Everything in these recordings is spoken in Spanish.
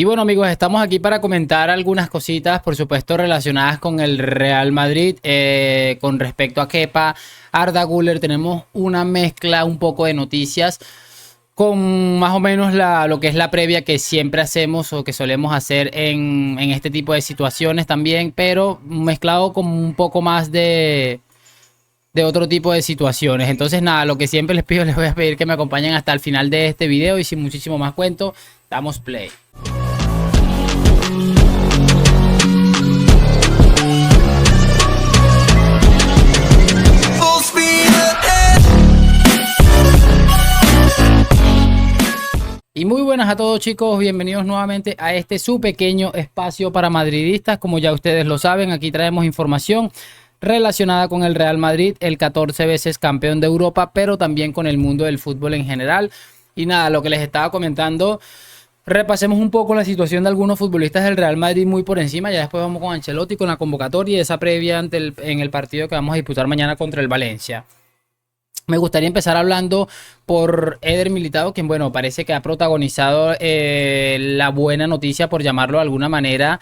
Y bueno amigos, estamos aquí para comentar algunas cositas, por supuesto relacionadas con el Real Madrid, con respecto a Kepa, Arda Güler. Tenemos una mezcla un poco de noticias con más o menos lo que es la previa que siempre hacemos o que solemos hacer en este tipo de situaciones también, pero mezclado con un poco más de otro tipo de situaciones. Entonces nada, lo que siempre les pido, les voy a pedir que me acompañen hasta el final de este video y sin muchísimo más cuento, damos play. Y muy buenas a todos chicos, bienvenidos nuevamente a este su pequeño espacio para madridistas. Como ya ustedes lo saben, aquí traemos información relacionada con el Real Madrid, el 14 veces campeón de Europa, pero también con el mundo del fútbol en general. Y nada, lo que les estaba comentando, repasemos un poco la situación de algunos futbolistas del Real Madrid muy por encima. Ya después vamos con Ancelotti, con la convocatoria y esa previa en el partido que vamos a disputar mañana contra el Valencia. Me gustaría empezar hablando por Eder Militao, quien, bueno, parece que ha protagonizado la buena noticia, por llamarlo de alguna manera,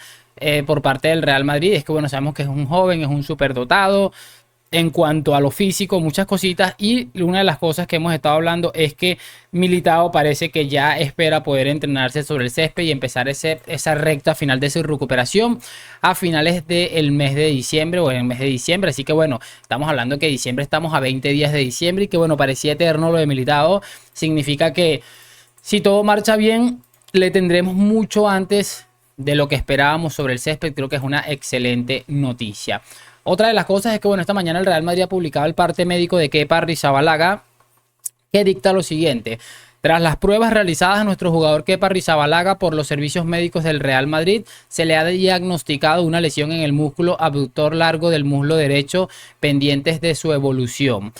por parte del Real Madrid. Es que, bueno, sabemos que es un joven, es un superdotado en cuanto a lo físico, muchas cositas, y una de las cosas que hemos estado hablando es que Militao parece que ya espera poder entrenarse sobre el césped y empezar esa recta final de su recuperación a finales del mes de diciembre o en el mes de diciembre. Así que bueno, estamos hablando que diciembre, estamos a 20 días de diciembre y que bueno, parecía eterno lo de Militao. Significa que si todo marcha bien, le tendremos mucho antes de lo que esperábamos sobre el césped. Creo que es una excelente noticia. Otra de las cosas es que, bueno, esta mañana el Real Madrid ha publicado el parte médico de Kepa Arrizabalaga, que dicta lo siguiente: tras las pruebas realizadas a nuestro jugador Kepa Arrizabalaga por los servicios médicos del Real Madrid, se le ha diagnosticado una lesión en el músculo abductor largo del muslo derecho, pendientes de su evolución.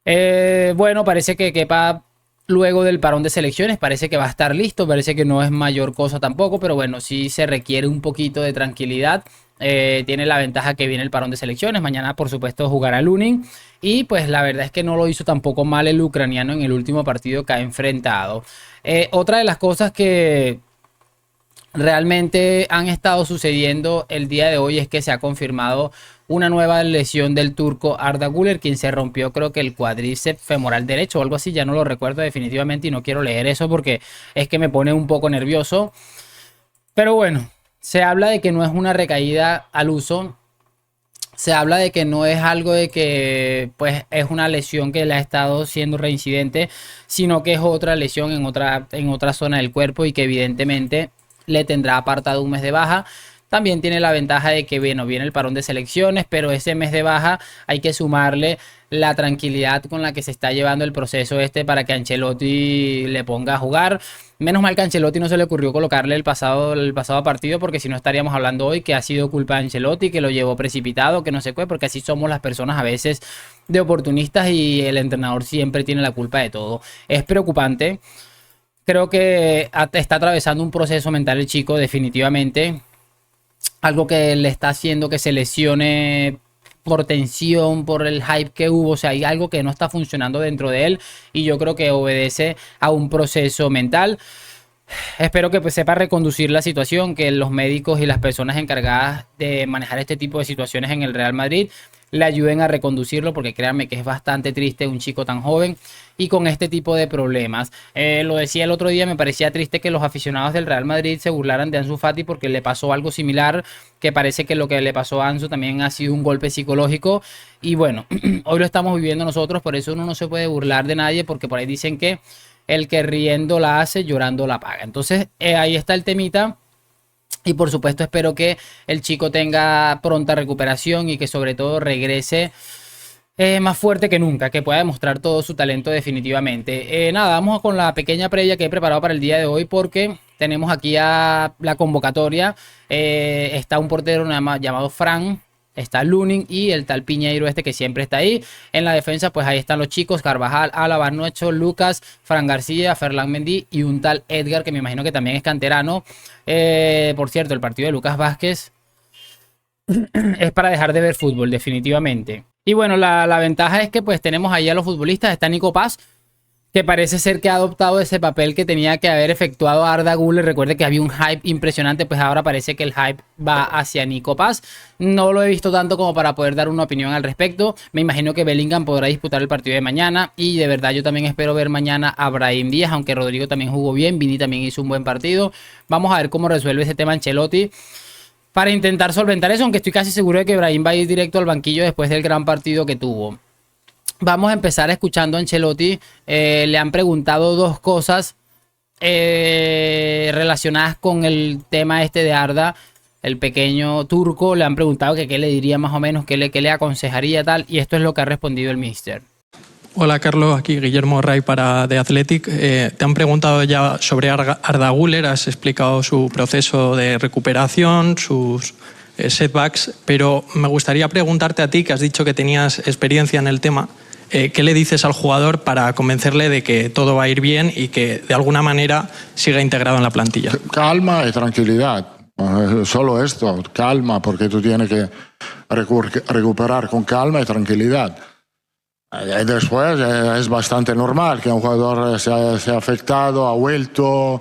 Bueno, parece que Kepa, luego del parón de selecciones, parece que va a estar listo. Parece que no es mayor cosa tampoco, pero bueno, sí se requiere un poquito de tranquilidad. Tiene la ventaja que viene el parón de selecciones. Mañana, por supuesto, jugará Lunin. Y pues la verdad es que no lo hizo tampoco mal el ucraniano en el último partido que ha enfrentado. Otra de las cosas que realmente han estado sucediendo el día de hoy es que se ha confirmado una nueva lesión del turco Arda Güler, quien se rompió, creo que el cuádriceps femoral derecho o algo así, ya no lo recuerdo definitivamente y no quiero leer eso porque es que me pone un poco nervioso. Pero bueno, se habla de que no es una recaída al uso. Se habla de que no es algo de que pues es una lesión que le ha estado siendo reincidente, sino que es otra lesión en otra zona del cuerpo y que evidentemente le tendrá apartado un mes de baja. También tiene la ventaja de que, bueno, viene el parón de selecciones, pero ese mes de baja hay que sumarle la tranquilidad con la que se está llevando el proceso para que Ancelotti le ponga a jugar. Menos mal que a Ancelotti no se le ocurrió colocarle el pasado partido, porque si no estaríamos hablando hoy que ha sido culpa de Ancelotti, que lo llevó precipitado, que no sé qué, porque así somos las personas a veces, de oportunistas, y el entrenador siempre tiene la culpa de todo. Es preocupante. Creo que está atravesando un proceso mental el chico, definitivamente. Algo que le está haciendo que se lesione por tensión, por el hype que hubo. O sea, hay algo que no está funcionando dentro de él y yo creo que obedece a un proceso mental. Espero que pues sepa reconducir la situación, que los médicos y las personas encargadas de manejar este tipo de situaciones en el Real Madrid le ayuden a reconducirlo, porque créanme que es bastante triste un chico tan joven y con este tipo de problemas. Lo decía el otro día, me parecía triste que los aficionados del Real Madrid se burlaran de Ansu Fati porque le pasó algo similar, que parece que lo que le pasó a Ansu también ha sido un golpe psicológico. Y bueno, hoy lo estamos viviendo nosotros, por eso uno no se puede burlar de nadie, porque por ahí dicen que el que riendo la hace, llorando la paga. Entonces ahí está el temita. Y por supuesto espero que el chico tenga pronta recuperación y que sobre todo regrese más fuerte que nunca, que pueda demostrar todo su talento definitivamente. Nada, vamos con la pequeña previa que he preparado para el día de hoy, porque tenemos aquí a la convocatoria. Está un portero llamado Fran, está Lunin y el tal Piñeiro que siempre está ahí. En la defensa pues ahí están los chicos: Carvajal, Álava, Nacho, Lucas, Fran García, Ferland Mendy y un tal Edgar, que me imagino que también es canterano. Por cierto, el partido de Lucas Vázquez es para dejar de ver fútbol definitivamente. Y bueno, la ventaja es que pues tenemos ahí a los futbolistas. Está Nico Paz, que parece ser que ha adoptado ese papel que tenía que haber efectuado Arda Güler. Recuerde que había un hype impresionante, pues ahora parece que el hype va hacia Nico Paz. No lo he visto tanto como para poder dar una opinión al respecto. Me imagino que Bellingham podrá disputar el partido de mañana y de verdad yo también espero ver mañana a Brahim Díaz, aunque Rodrigo también jugó bien, Vini también hizo un buen partido. Vamos a ver cómo resuelve ese tema Ancelotti para intentar solventar eso, aunque estoy casi seguro de que Brahim va a ir directo al banquillo después del gran partido que tuvo. Vamos a empezar escuchando a Ancelotti. Le han preguntado dos cosas relacionadas con el tema este de Arda, el pequeño turco. Le han preguntado que qué le diría más o menos, qué le aconsejaría tal, y esto es lo que ha respondido el míster. Hola Carlos, aquí Guillermo Ray para The Athletic. Te han preguntado ya sobre Arda Güler, has explicado su proceso de recuperación, sus setbacks, pero me gustaría preguntarte a ti, que has dicho que tenías experiencia en el tema. ¿Qué le dices al jugador para convencerle de que todo va a ir bien y que de alguna manera siga integrado en la plantilla? Calma y tranquilidad. Solo esto, calma, porque tú tienes que recuperar con calma y tranquilidad. Y después es bastante normal que un jugador sea afectado, ha vuelto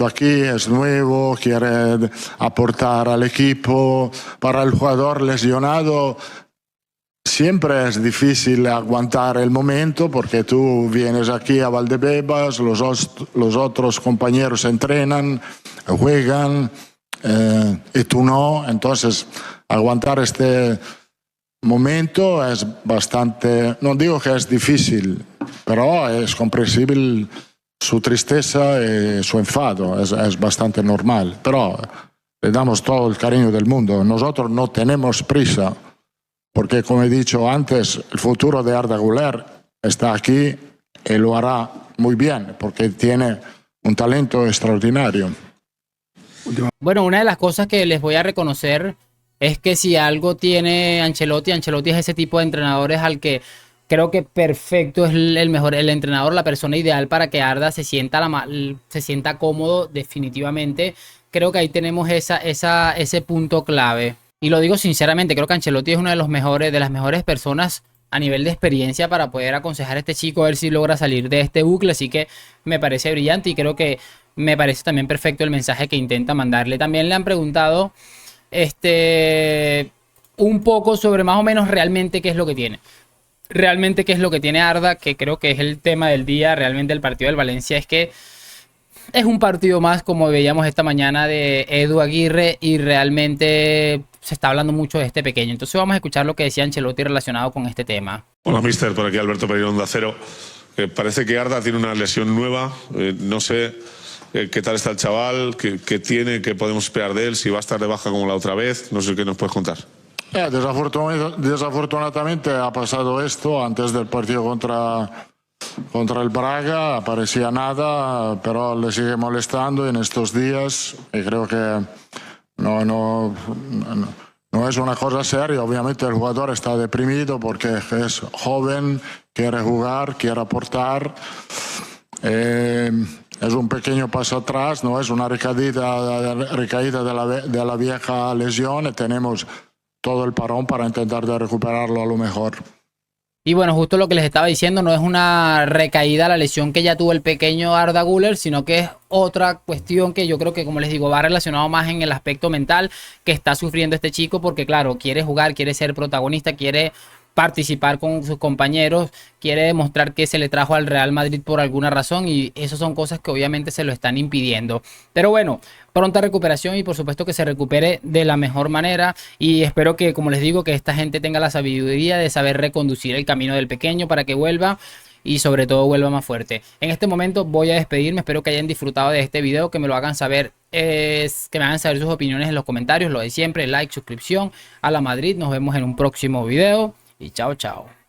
aquí, es nuevo, quiere aportar al equipo. Para el jugador lesionado siempre es difícil aguantar el momento porque tú vienes aquí a Valdebebas, los otros compañeros entrenan, juegan y tú no. Entonces, aguantar este momento es bastante, no digo que es difícil, pero es comprensible su tristeza y su enfado, es bastante normal. Pero le damos todo el cariño del mundo. Nosotros no tenemos prisa. Porque, como he dicho antes, el futuro de Arda Güler está aquí y lo hará muy bien, porque tiene un talento extraordinario. Bueno, una de las cosas que les voy a reconocer es que si algo tiene Ancelotti es ese tipo de entrenadores al que creo que perfecto es el mejor, el entrenador, la persona ideal para que Arda se sienta cómodo definitivamente. Creo que ahí tenemos ese punto clave. Y lo digo sinceramente, creo que Ancelotti es uno de los mejores, de las mejores personas a nivel de experiencia para poder aconsejar a este chico, a ver si logra salir de este bucle. Así que me parece brillante y creo que me parece también perfecto el mensaje que intenta mandarle. También le han preguntado un poco sobre más o menos realmente qué es lo que tiene. Realmente qué es lo que tiene Arda, que creo que es el tema del día, realmente el partido del Valencia, es que es un partido más, como veíamos esta mañana, de Edu Aguirre y realmente se está hablando mucho de este pequeño. Entonces vamos a escuchar lo que decía Ancelotti relacionado con este tema. Hola, mister, por aquí Alberto Pereira, Onda Cero. Parece que Arda tiene una lesión nueva. No sé qué tal está el chaval, qué tiene, qué podemos esperar de él, si va a estar de baja como la otra vez. No sé qué nos puedes contar. Desafortunadamente ha pasado esto antes del partido contra el Braga, aparecía nada, pero le sigue molestando en estos días y creo que no es una cosa seria. Obviamente el jugador está deprimido porque es joven, quiere jugar, quiere aportar. Es un pequeño paso atrás, no es una recaída de la vieja lesión y tenemos todo el parón para intentar de recuperarlo a lo mejor. Y bueno, justo lo que les estaba diciendo, no es una recaída la lesión que ya tuvo el pequeño Arda Güler, sino que es otra cuestión que yo creo que, como les digo, va relacionado más en el aspecto mental que está sufriendo este chico, porque claro, quiere jugar, quiere ser protagonista, quiere participar con sus compañeros, quiere demostrar que se le trajo al Real Madrid por alguna razón y esas son cosas que obviamente se lo están impidiendo. Pero bueno, pronta recuperación y por supuesto que se recupere de la mejor manera y espero que, como les digo, que esta gente tenga la sabiduría de saber reconducir el camino del pequeño para que vuelva y sobre todo vuelva más fuerte. En este momento voy a despedirme, espero que hayan disfrutado de este video, que me lo hagan saber, que me hagan saber sus opiniones en los comentarios, lo de siempre, like, suscripción a la Madrid, nos vemos en un próximo video. Y chao, chao.